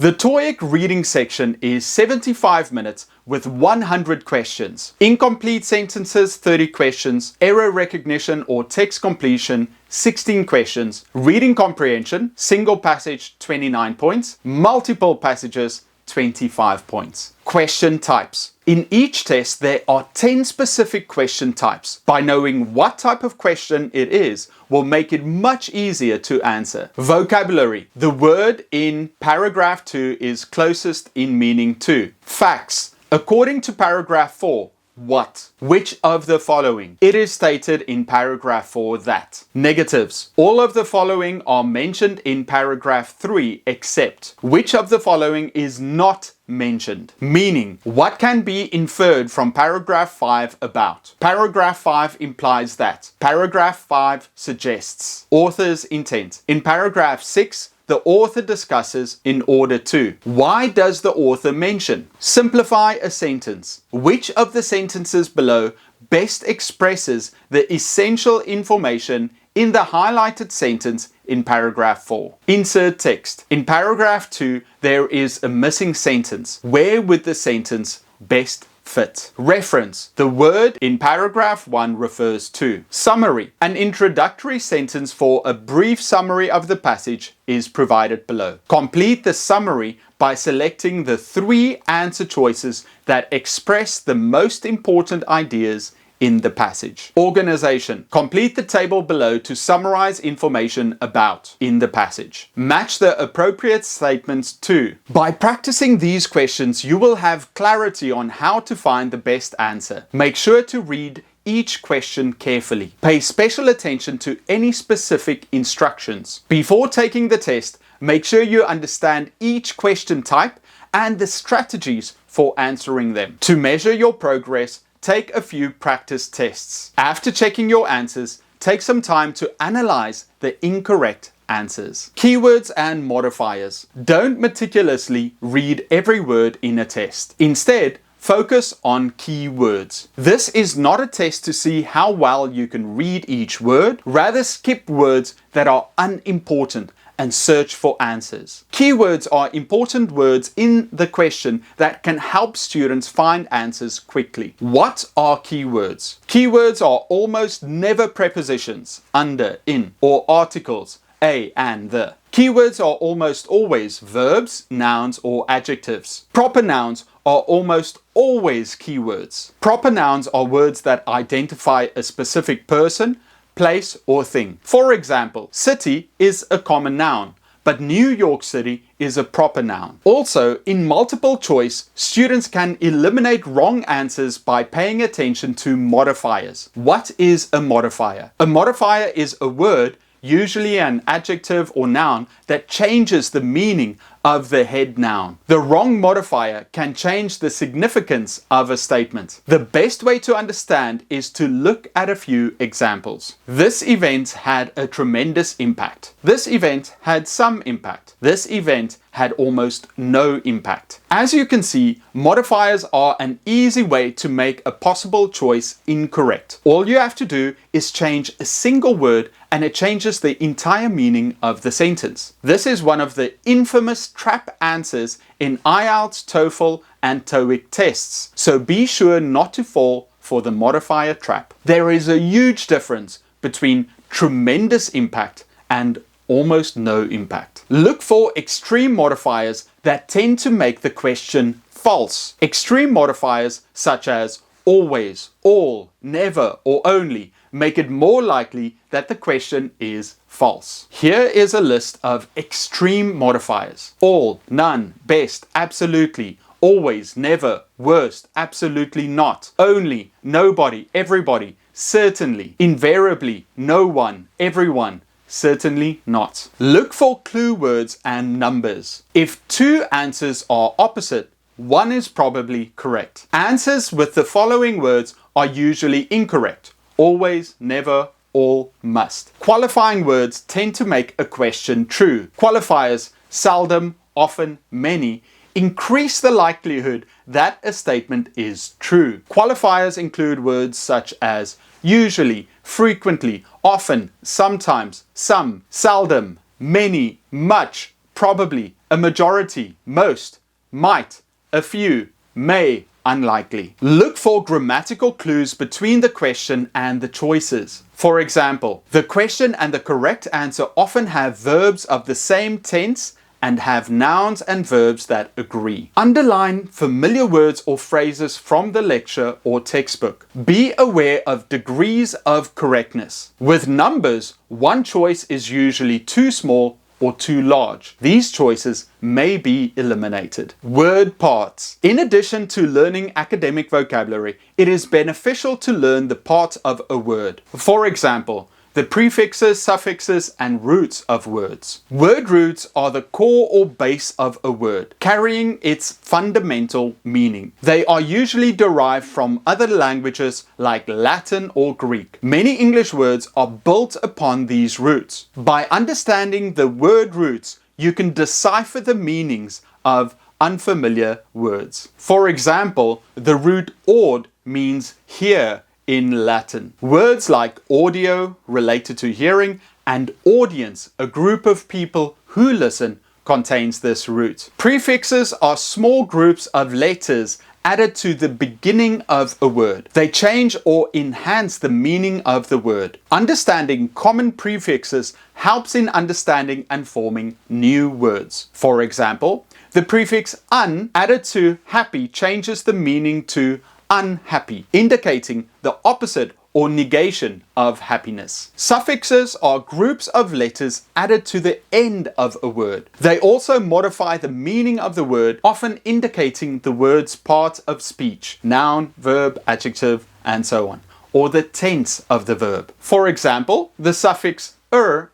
The TOEIC reading section is 75 minutes with 100 questions. Incomplete sentences, 30 questions. Error recognition or text completion, 16 questions. Reading comprehension, single passage, 29 points. Multiple passages, 25 points. Question types. In each test, there are 10 specific question types. By knowing what type of question it is, will make it much easier to answer. Vocabulary. The word in paragraph 2 is closest in meaning to. Facts. According to paragraph 4, what? Which of the following? It is stated in paragraph 4 that. Negatives. All of the following are mentioned in paragraph 3 except. Which of the following is not mentioned? Meaning. What can be inferred from paragraph 5 about? Paragraph 5 implies that. Paragraph 5 suggests. Author's intent. In paragraph 6, the author discusses in order to. Why does the author mention? Simplify a sentence. Which of the sentences below best expresses the essential information in the highlighted sentence in paragraph 4? Insert text. In paragraph 2, there is a missing sentence. Where would the sentence best fit? Reference. The word in paragraph 1 refers to. Summary. An introductory sentence for a brief summary of the passage is provided below. Complete the summary by selecting the 3 answer choices that express the most important ideas in the passage. Organization. Complete the table below to summarize information about in the passage. Match the appropriate statements to. By practicing these questions, you will have clarity on how to find the best answer. Make sure to read each question carefully. Pay special attention to any specific instructions. Before taking the test, make sure you understand each question type and the strategies for answering them. To measure your progress, take a few practice tests. After checking your answers, take some time to analyze the incorrect answers. Keywords and modifiers. Don't meticulously read every word in a test. Instead, focus on keywords. This is not a test to see how well you can read each word. Rather, skip words that are unimportant and search for answers. Keywords are important words in the question that can help students find answers quickly. What are keywords? Keywords are almost never prepositions, under, in, or articles, a and the. Keywords are almost always verbs, nouns, or adjectives. Proper nouns are almost always keywords. Proper nouns are words that identify a specific person, place, or thing. For example, city is a common noun, but New York City is a proper noun. Also, in multiple choice, students can eliminate wrong answers by paying attention to modifiers. What is a modifier? A modifier is a word, usually an adjective or noun, that changes the meaning of the head noun. The wrong modifier can change the significance of a statement. The best way to understand is to look at a few examples. This event had a tremendous impact. This event had some impact. This event had almost no impact. As you can see, modifiers are an easy way to make a possible choice incorrect. All you have to do is change a single word and it changes the entire meaning of the sentence. This is one of the infamous trap answers in IELTS, TOEFL, and TOEIC tests, so be sure not to fall for the modifier trap. There is a huge difference between tremendous impact and almost no impact. Look for extreme modifiers that tend to make the question false. Extreme modifiers such as always, all, never, or only make it more likely that the question is false. Here is a list of extreme modifiers. All, none, best, absolutely, always, never, worst, absolutely not, only, nobody, everybody, certainly, invariably, no one, everyone, certainly not. Look for clue words and numbers. If 2 answers are opposite, one is probably correct. Answers with the following words are usually incorrect. Always, never, all, must. Qualifying words tend to make a question true. Qualifiers seldom, often, many increase the likelihood that a statement is true. Qualifiers include words such as usually, frequently, often, sometimes, some, seldom, many, much, probably, a majority, most, might, a few, may, unlikely. Look for grammatical clues between the question and the choices. For example, the question and the correct answer often have verbs of the same tense and have nouns and verbs that agree. Underline familiar words or phrases from the lecture or textbook. Be aware of degrees of correctness. With numbers, one choice is usually too small or too large. These choices may be eliminated. Word parts. In addition to learning academic vocabulary, it is beneficial to learn the parts of a word. For example, the prefixes, suffixes, and roots of words. Word roots are the core or base of a word, carrying its fundamental meaning. They are usually derived from other languages like Latin or Greek. Many English words are built upon these roots. By understanding the word roots, you can decipher the meanings of unfamiliar words. For example, the root aud means hear in Latin. Words like audio, related to hearing, and audience, a group of people who listen, contains this root. Prefixes are small groups of letters added to the beginning of a word. They change or enhance the meaning of the word. Understanding common prefixes helps in understanding and forming new words. For example, the prefix un added to happy changes the meaning to unhappy, indicating the opposite or negation of happiness. Suffixes are groups of letters added to the end of a word. They also modify the meaning of the word, often indicating the word's part of speech, noun, verb, adjective, and so on, or the tense of the verb. For example, the suffix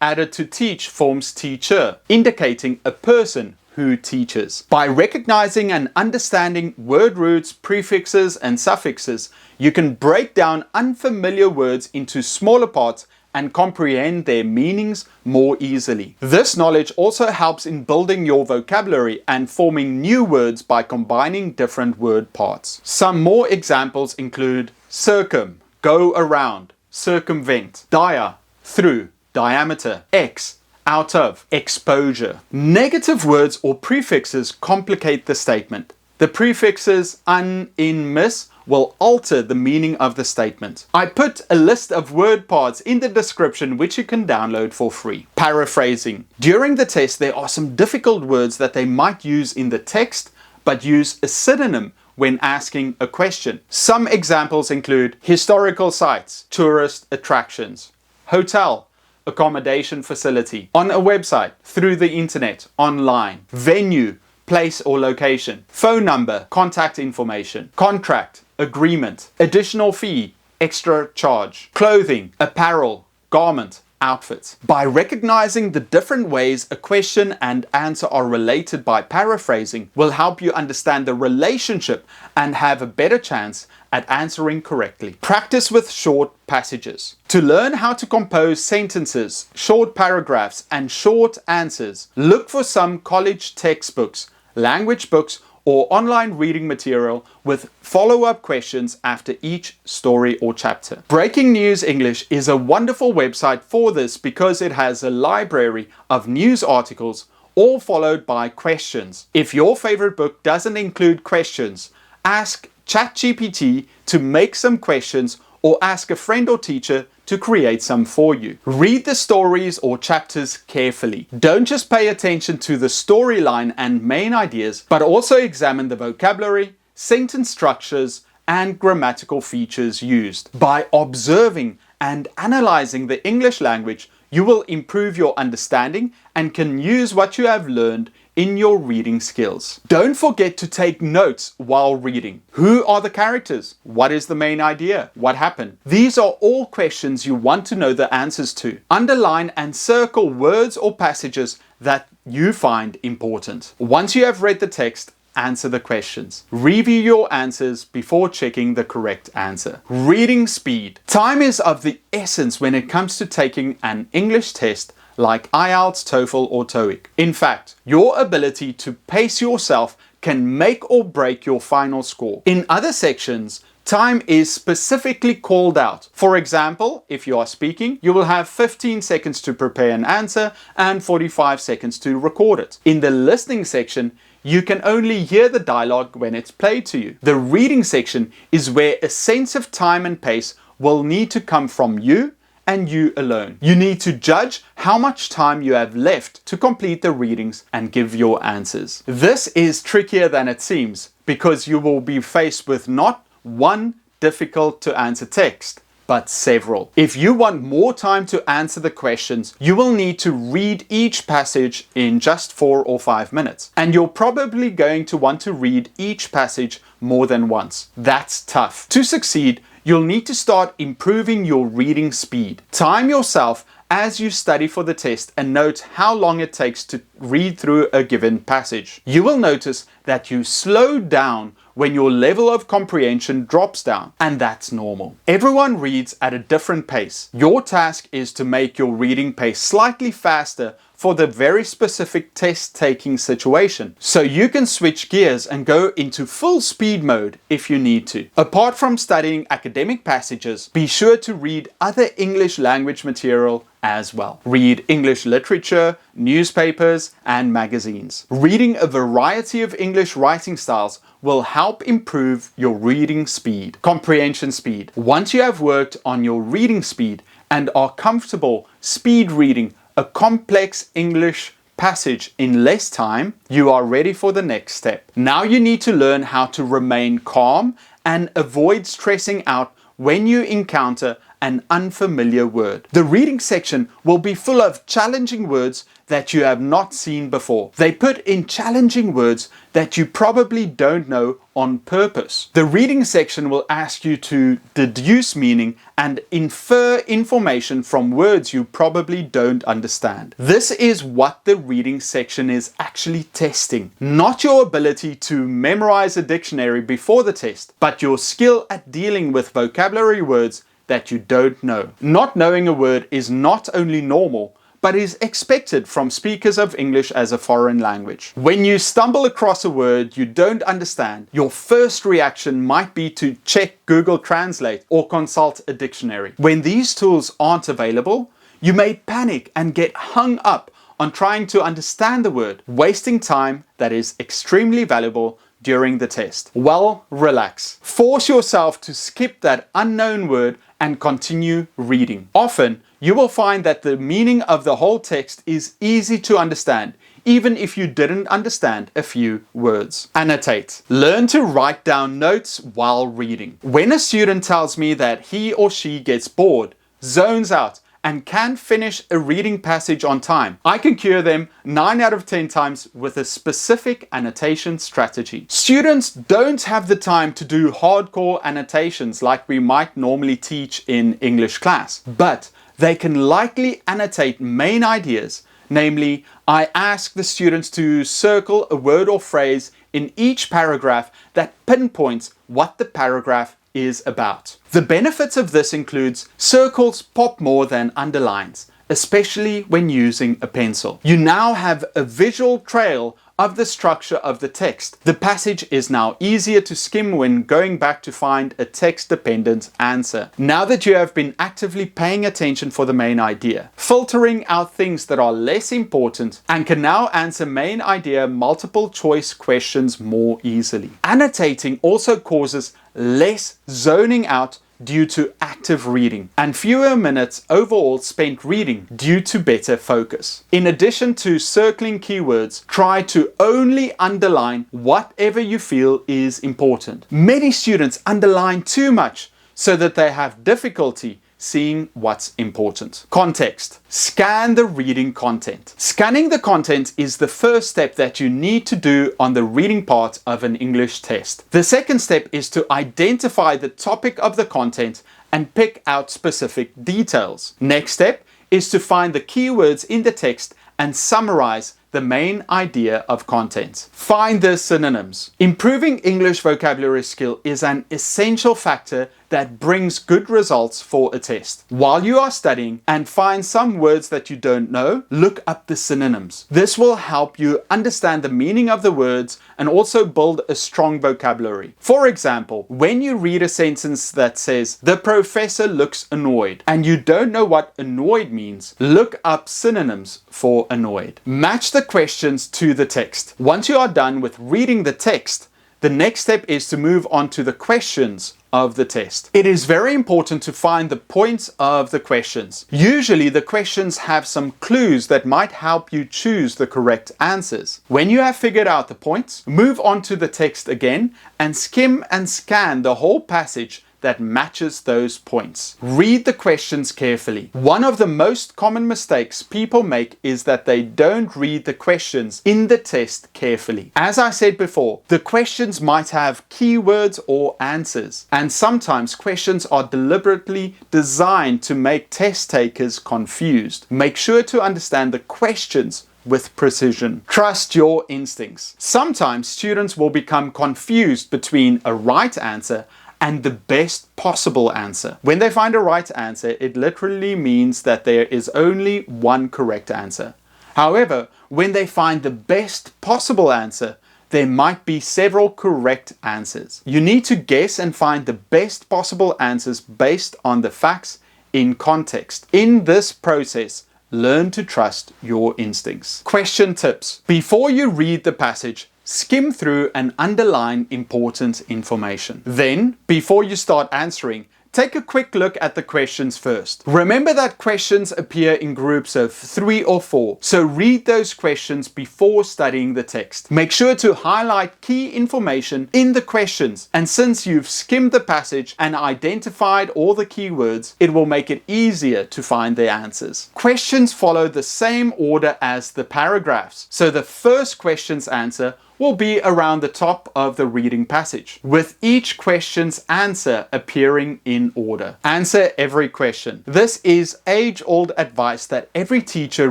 added to teach forms teacher, indicating a person who teaches. By recognizing and understanding word roots, prefixes, and suffixes, you can break down unfamiliar words into smaller parts and comprehend their meanings more easily. This knowledge also helps in building your vocabulary and forming new words by combining different word parts. Some more examples include circum, go around, circumvent, dia, through, diameter, ex, out of, exposure. Negative words or prefixes complicate the statement. The prefixes un, in, mis will alter the meaning of the statement. I put a list of word parts in the description which you can download for free. Paraphrasing. During the test, there are some difficult words that they might use in the text, but use a synonym when asking a question. Some examples include historical sites, tourist attractions, hotel, accommodation facility, on a website, through the internet, online, venue, place or location, phone number, contact information, contract, agreement, additional fee, extra charge, clothing, apparel, garment, outfit. By recognizing the different ways a question and answer are related by paraphrasing will help you understand the relationship and have a better chance at answering correctly. Practice with short passages. To learn how to compose sentences, short paragraphs, and short answers, look for some college textbooks, language books, or online reading material with follow-up questions after each story or chapter. Breaking News English is a wonderful website for this because it has a library of news articles, all followed by questions. If your favorite book doesn't include questions, ask ChatGPT to make some questions or ask a friend or teacher to create some for you. Read the stories or chapters carefully. Don't just pay attention to the storyline and main ideas, but also examine the vocabulary, sentence structures, and grammatical features used. By observing and analyzing the English language, you will improve your understanding and can use what you have learned in your reading skills. Don't forget to take notes while reading. Who are the characters? What is the main idea? What happened? These are all questions you want to know the answers to. Underline and circle words or passages that you find important. Once you have read the text, answer the questions. Review your answers before checking the correct answer. Reading speed. Time is of the essence when it comes to taking an English test like IELTS, TOEFL, or TOEIC. In fact, your ability to pace yourself can make or break your final score. In other sections, Time is specifically called out. For example, if you are speaking, you will have 15 seconds to prepare an answer and 45 seconds to record it. In the listening section, you can only hear the dialogue when it's played to you. The reading section is where a sense of time and pace will need to come from you and you alone. You need to judge how much time you have left to complete the readings and give your answers. This is trickier than it seems because you will be faced with not one difficult to answer text, but several. If you want more time to answer the questions, you will need to read each passage in just 4 or 5 minutes. And you're probably going to want to read each passage more than once. That's tough. To succeed, you'll need to start improving your reading speed. Time yourself as you study for the test and note how long it takes to read through a given passage. You will notice that you slow down when your level of comprehension drops down, and that's normal. Everyone reads at a different pace. Your task is to make your reading pace slightly faster for the very specific test-taking situation, so you can switch gears and go into full speed mode if you need to. Apart from studying academic passages, be sure to read other English language material as well. Read English literature, newspapers, and magazines. Reading a variety of English writing styles will help improve your reading speed, comprehension speed. Once you have worked on your reading speed and are comfortable speed reading a complex English passage in less time, you are ready for the next step. Now you need to learn how to remain calm and avoid stressing out when you encounter an unfamiliar word. The reading section will be full of challenging words that you have not seen before. They put in challenging words that you probably don't know on purpose. The reading section will ask you to deduce meaning and infer information from words you probably don't understand. This is what the reading section is actually testing. Not your ability to memorize a dictionary before the test, but your skill at dealing with vocabulary words that you don't know. Not knowing a word is not only normal, but is expected from speakers of English as a foreign language. When you stumble across a word you don't understand, your first reaction might be to check Google Translate or consult a dictionary. When these tools aren't available, you may panic and get hung up on trying to understand the word, wasting time that is extremely valuable during the test. Well, relax. Force yourself to skip that unknown word and continue reading. Often, you will find that the meaning of the whole text is easy to understand, even if you didn't understand a few words. Annotate. Learn to write down notes while reading. When a student tells me that he or she gets bored, zones out, and can't finish a reading passage on time, I can cure them 9 out of 10 times with a specific annotation strategy. Students don't have the time to do hardcore annotations like we might normally teach in English class, but they can likely annotate main ideas. Namely, I ask the students to circle a word or phrase in each paragraph that pinpoints what the paragraph is about. The benefits of this includes circles pop more than underlines, especially when using a pencil. You now have a visual trail of the structure of the text. The passage is now easier to skim when going back to find a text-dependent answer. Now that you have been actively paying attention for the main idea, filtering out things that are less important, and can now answer main idea multiple choice questions more easily. Annotating also causes less zoning out due to active reading, and fewer minutes overall spent reading due to better focus. In addition to circling keywords, try to only underline whatever you feel is important. Many students underline too much so that they have difficulty seeing what's important. Context. Scan the reading content. Scanning the content is the first step that you need to do on the reading part of an English test. The second step is to identify the topic of the content and pick out specific details. Next step is to find the keywords in the text and summarize the main idea of content. Find the synonyms. Improving English vocabulary skill is an essential factor that brings good results for a test. While you are studying and find some words that you don't know, look up the synonyms. This will help you understand the meaning of the words and also build a strong vocabulary. For example, when you read a sentence that says, "The professor looks annoyed," and you don't know what annoyed means, look up synonyms for annoyed. Match the questions to the text. Once you are done with reading the text, the next step is to move on to the questions of the test. It is very important to find the points of the questions. Usually the questions have some clues that might help you choose the correct answers. When you have figured out the points, move on to the text again and skim and scan the whole passage that matches those points. Read the questions carefully. One of the most common mistakes people make is that they don't read the questions in the test carefully. As I said before, the questions might have keywords or answers, and sometimes questions are deliberately designed to make test takers confused. Make sure to understand the questions with precision. Trust your instincts. Sometimes students will become confused between a right answer and the best possible answer. When they find a right answer, it literally means that there is only one correct answer. However, when they find the best possible answer, there might be several correct answers. You need to guess and find the best possible answers based on the facts in context. In this process, learn to trust your instincts. Question tips. Before you read the passage, skim through and underline important information. Then, before you start answering, take a quick look at the questions first. Remember that questions appear in groups of 3 or 4, so read those questions before studying the text. Make sure to highlight key information in the questions, and since you've skimmed the passage and identified all the keywords, it will make it easier to find the answers. Questions follow the same order as the paragraphs, so the first question's answer will be around the top of the reading passage, with each question's answer appearing in order. Answer every question. This is age-old advice that every teacher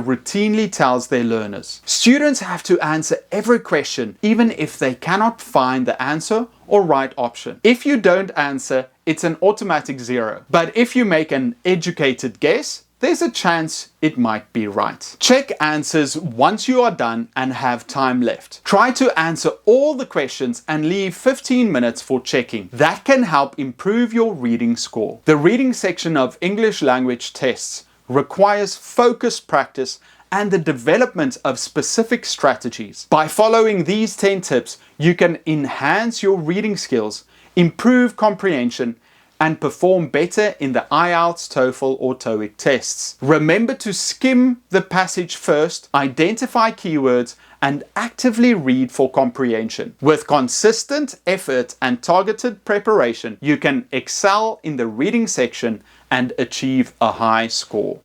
routinely tells their learners. Students have to answer every question, even if they cannot find the answer or right option. If you don't answer, it's an automatic 0. But if you make an educated guess, there's a chance it might be right. Check answers once you are done and have time left. Try to answer all the questions and leave 15 minutes for checking. That can help improve your reading score. The reading section of English language tests requires focused practice and the development of specific strategies. By following these 10 tips, you can enhance your reading skills, improve comprehension, and perform better in the IELTS, TOEFL, or TOEIC tests. Remember to skim the passage first, identify keywords, and actively read for comprehension. With consistent effort and targeted preparation, you can excel in the reading section and achieve a high score.